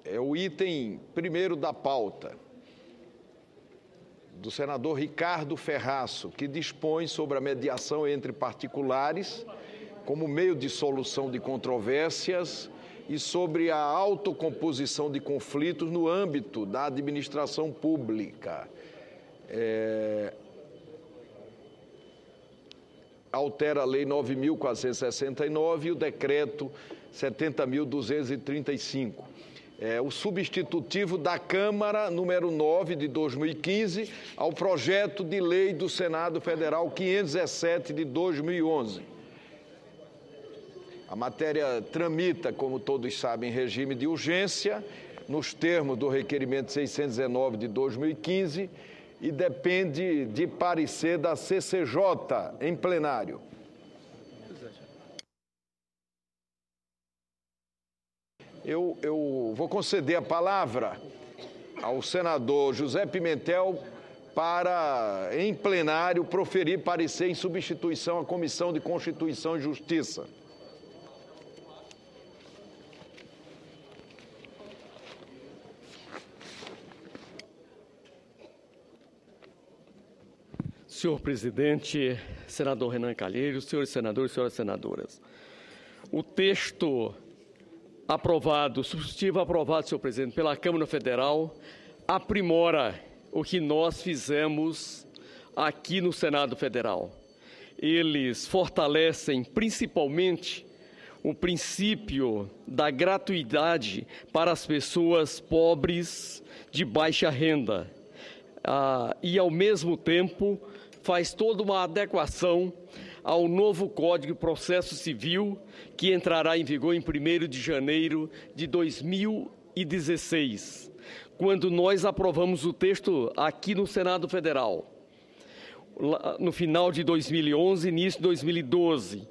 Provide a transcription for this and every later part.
é o item primeiro da pauta, do senador Ricardo Ferraço, que dispõe sobre a mediação entre particulares como meio de solução de controvérsias e sobre a autocomposição de conflitos no âmbito da administração pública. Altera a Lei 9.469 e o Decreto 70.235. O substitutivo da Câmara, número 9 de 2015, ao projeto de lei do Senado Federal 517 de 2011. A matéria tramita, como todos sabem, em regime de urgência, nos termos do requerimento 619 de 2015, e depende de parecer da CCJ em plenário. Eu vou conceder a palavra ao senador José Pimentel para, em plenário, proferir parecer em substituição à Comissão de Constituição e Justiça. Senhor presidente, senador Renan Calheiros, senhores senadores e senhoras senadoras, o texto aprovado, substitutivo aprovado, senhor presidente, pela Câmara Federal, aprimora o que nós fizemos aqui no Senado Federal. Eles fortalecem principalmente o princípio da gratuidade para as pessoas pobres de baixa renda e, ao mesmo tempo, faz toda uma adequação ao novo Código de Processo Civil, que entrará em vigor em 1º de janeiro de 2016, quando nós aprovamos o texto aqui no Senado Federal. No final de 2011, início de 2012,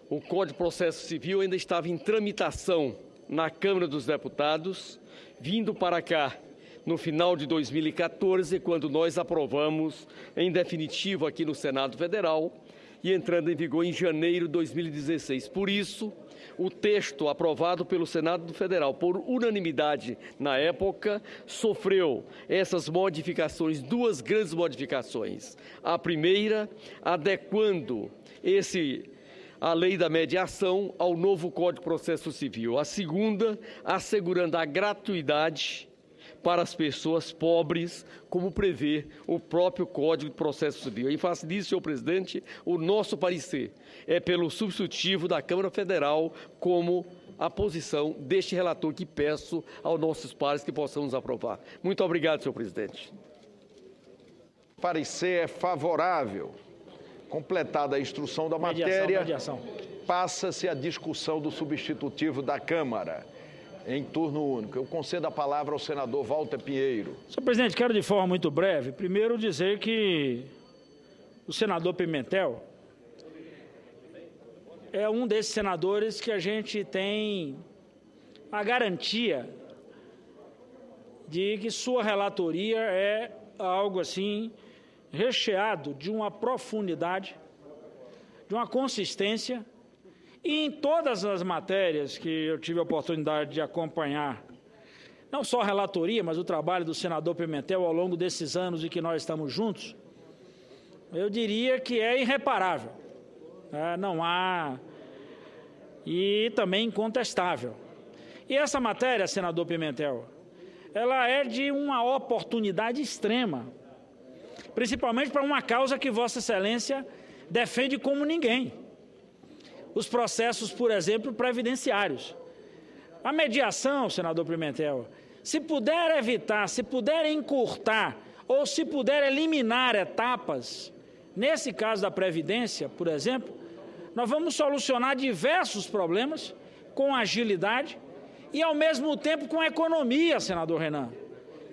o Código de Processo Civil ainda estava em tramitação na Câmara dos Deputados, vindo para cá no final de 2014, quando nós aprovamos em definitivo aqui no Senado Federal e entrando em vigor em janeiro de 2016. Por isso, o texto aprovado pelo Senado Federal por unanimidade na época sofreu essas modificações, duas grandes modificações. A primeira, adequando a lei da mediação ao novo Código de Processo Civil. A segunda, assegurando a gratuidade para as pessoas pobres, como prevê o próprio Código de Processo Civil. Em face disso, senhor presidente, o nosso parecer é pelo substitutivo da Câmara Federal como a posição deste relator, que peço aos nossos pares que possamos aprovar. Muito obrigado, senhor presidente. O parecer é favorável. Completada a instrução da matéria, passa-se a discussão do substitutivo da Câmara em turno único. Eu concedo a palavra ao senador Walter Pinheiro. Senhor presidente, quero de forma muito breve, primeiro dizer que o senador Pimentel é um desses senadores que a gente tem a garantia de que sua relatoria é algo assim recheado de uma profundidade, de uma consistência. E em todas as matérias que eu tive a oportunidade de acompanhar, não só a relatoria, mas o trabalho do senador Pimentel ao longo desses anos em que nós estamos juntos, eu diria que é irreparável. Não há... E também incontestável. E essa matéria, senador Pimentel, ela é de uma oportunidade extrema, principalmente para uma causa que Vossa Excelência defende como ninguém. Os processos, por exemplo, previdenciários. A mediação, senador Pimentel, se puder evitar, se puder encurtar ou se puder eliminar etapas, nesse caso da Previdência, por exemplo, nós vamos solucionar diversos problemas com agilidade e, ao mesmo tempo, com economia, senador Renan.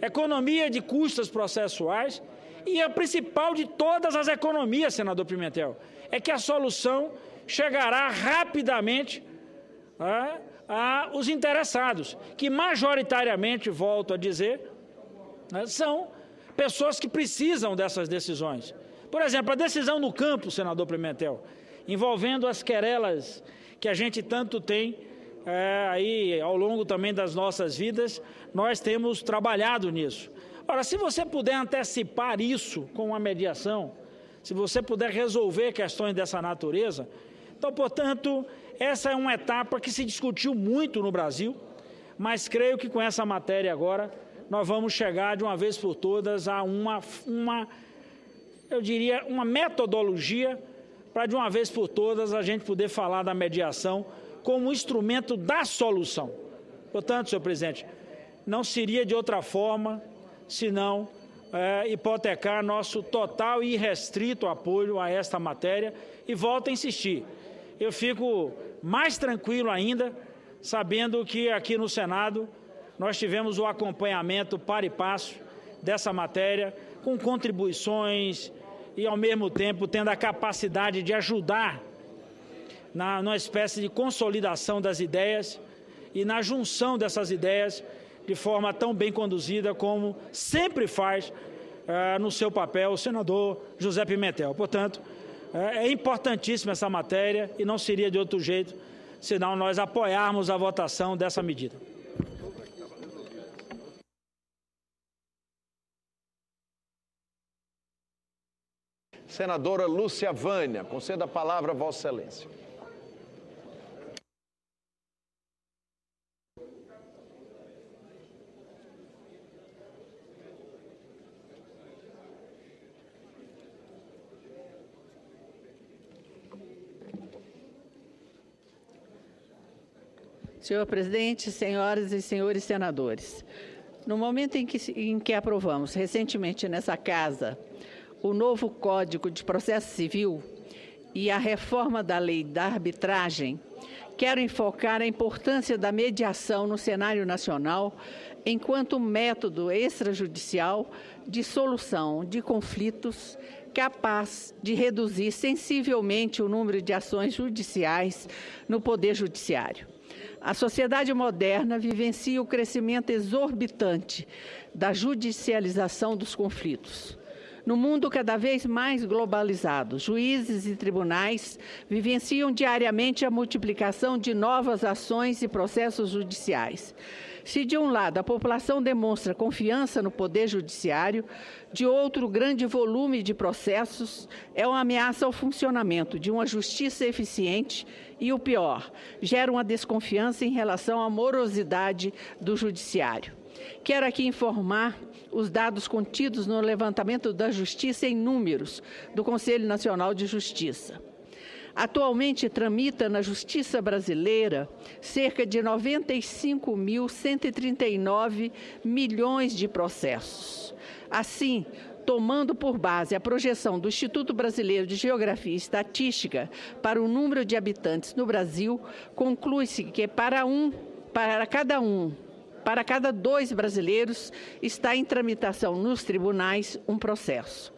Economia de custas processuais e a principal de todas as economias, senador Pimentel, é que a solução chegará rapidamente aos interessados, que majoritariamente, volto a dizer, são pessoas que precisam dessas decisões. Por exemplo, a decisão no campo, senador Pimentel, envolvendo as querelas que a gente tanto tem aí ao longo também das nossas vidas, nós temos trabalhado nisso. Ora, se você puder antecipar isso com uma mediação, se você puder resolver questões dessa natureza, então, portanto, essa é uma etapa que se discutiu muito no Brasil, mas creio que com essa matéria agora, nós vamos chegar de uma vez por todas a eu diria, uma metodologia para de uma vez por todas a gente poder falar da mediação como instrumento da solução. Portanto, senhor presidente, não seria de outra forma senão hipotecar nosso total e irrestrito apoio a esta matéria. E volto a insistir, eu fico mais tranquilo ainda, sabendo que aqui no Senado nós tivemos o acompanhamento par e passo dessa matéria, com contribuições e, ao mesmo tempo, tendo a capacidade de ajudar numa espécie de consolidação das ideias e na junção dessas ideias de forma tão bem conduzida como sempre faz no seu papel o senador José Pimentel. Portanto, é importantíssima essa matéria e não seria de outro jeito senão nós apoiarmos a votação dessa medida. Senadora Lúcia Vânia, conceda a palavra a Vossa Excelência. Senhor presidente, senhoras e senhores senadores, no momento em que aprovamos recentemente nessa Casa o novo Código de Processo Civil e a reforma da Lei da Arbitragem, quero enfocar a importância da mediação no cenário nacional enquanto método extrajudicial de solução de conflitos capaz de reduzir sensivelmente o número de ações judiciais no Poder Judiciário. A sociedade moderna vivencia o crescimento exorbitante da judicialização dos conflitos. No mundo cada vez mais globalizado, juízes e tribunais vivenciam diariamente a multiplicação de novas ações e processos judiciais. Se, de um lado, a população demonstra confiança no Poder Judiciário, de outro, o grande volume de processos é uma ameaça ao funcionamento de uma justiça eficiente e, o pior, gera uma desconfiança em relação à morosidade do Judiciário. Quero aqui informar os dados contidos no levantamento da Justiça em números do Conselho Nacional de Justiça. Atualmente tramita na Justiça brasileira cerca de 95.139 milhões de processos. Assim, tomando por base a projeção do Instituto Brasileiro de Geografia e Estatística para o número de habitantes no Brasil, conclui-se que para cada 2 brasileiros está em tramitação nos tribunais um processo.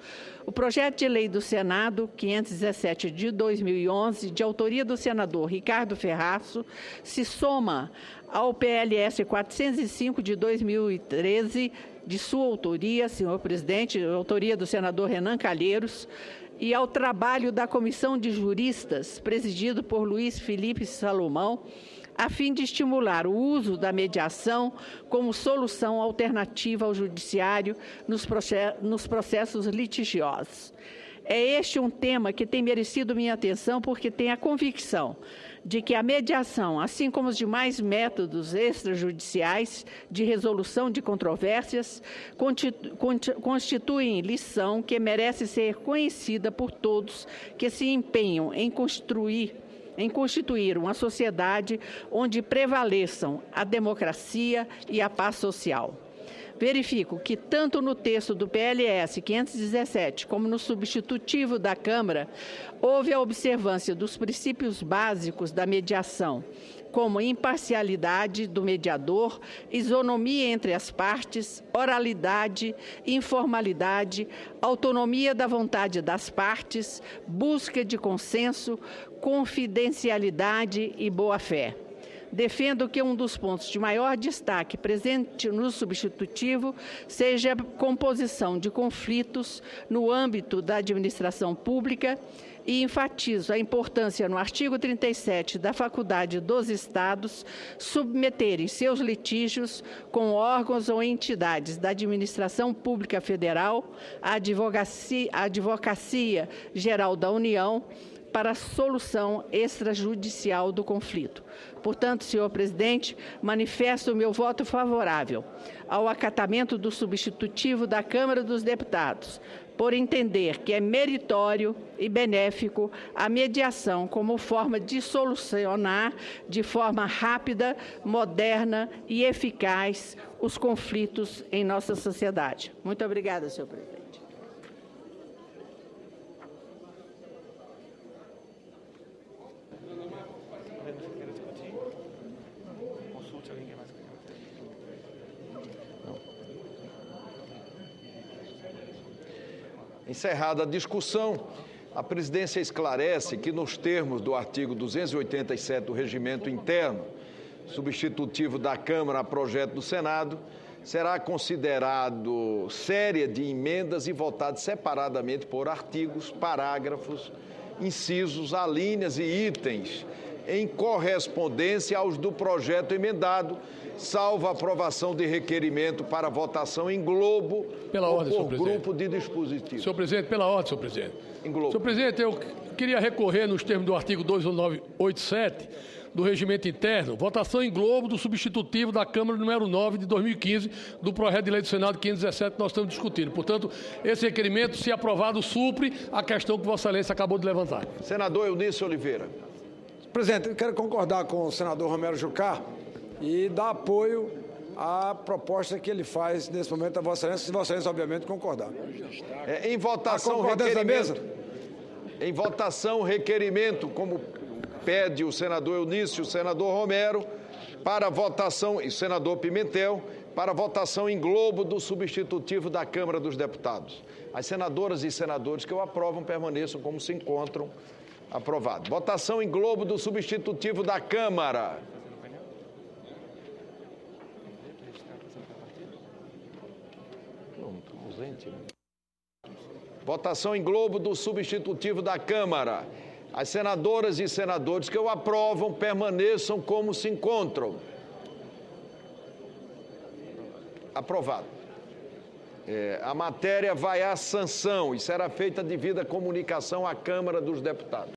O projeto de lei do Senado 517 de 2011, de autoria do senador Ricardo Ferraço, se soma ao PLS 405 de 2013, de sua autoria, senhor presidente, autoria do senador Renan Calheiros, e ao trabalho da Comissão de Juristas, presidido por Luiz Felipe Salomão, a fim de estimular o uso da mediação como solução alternativa ao judiciário nos processos litigiosos. É este um tema que tem merecido minha atenção porque tenho a convicção de que a mediação, assim como os demais métodos extrajudiciais de resolução de controvérsias, constituem lição que merece ser conhecida por todos que se empenham em constituir uma sociedade onde prevaleçam a democracia e a paz social. Verifico que, tanto no texto do PLS 517, como no substitutivo da Câmara, houve a observância dos princípios básicos da mediação, como imparcialidade do mediador, isonomia entre as partes, oralidade, informalidade, autonomia da vontade das partes, busca de consenso, confidencialidade e boa-fé. Defendo que um dos pontos de maior destaque presente no substitutivo seja a composição de conflitos no âmbito da administração pública e enfatizo a importância no artigo 37 da faculdade dos Estados submeterem seus litígios com órgãos ou entidades da administração pública federal, a Advocacia Geral da União, para a solução extrajudicial do conflito. Portanto, senhor presidente, manifesto o meu voto favorável ao acatamento do substitutivo da Câmara dos Deputados, por entender que é meritório e benéfico a mediação como forma de solucionar de forma rápida, moderna e eficaz os conflitos em nossa sociedade. Muito obrigada, senhor presidente. Encerrada a discussão, a presidência esclarece que, nos termos do artigo 287 do Regimento Interno, substitutivo da Câmara a projeto do Senado, será considerado série de emendas e votado separadamente por artigos, parágrafos, incisos, alíneas e itens, em correspondência aos do projeto emendado, salvo a aprovação de requerimento para votação em globo ou por grupo de dispositivos. Senhor presidente, pela ordem, senhor presidente. Em globo. Senhor presidente, eu queria recorrer nos termos do artigo 2987 do Regimento Interno, votação em globo do substitutivo da Câmara número 9 de 2015 do projeto de lei do Senado 517 que nós estamos discutindo. Portanto, esse requerimento, se aprovado, supre a questão que Vossa Excelência acabou de levantar. Senador Eunício Oliveira. Presidente, eu quero concordar com o senador Romero Jucá e dar apoio à proposta que ele faz nesse momento a Vossa Excelência, se Vossa Excelência, obviamente, concordar. Em votação, requerimento. Em votação, requerimento, como pede o senador Eunício, o senador Romero, para votação, e o senador Pimentel, para votação em globo do substitutivo da Câmara dos Deputados. As senadoras e senadores que o aprovam permaneçam como se encontram. Aprovado. Votação em globo do substitutivo da Câmara. Votação em globo do substitutivo da Câmara. As senadoras e senadores que o aprovam permaneçam como se encontram. Aprovado. A matéria vai à sanção e será feita devida comunicação à Câmara dos Deputados.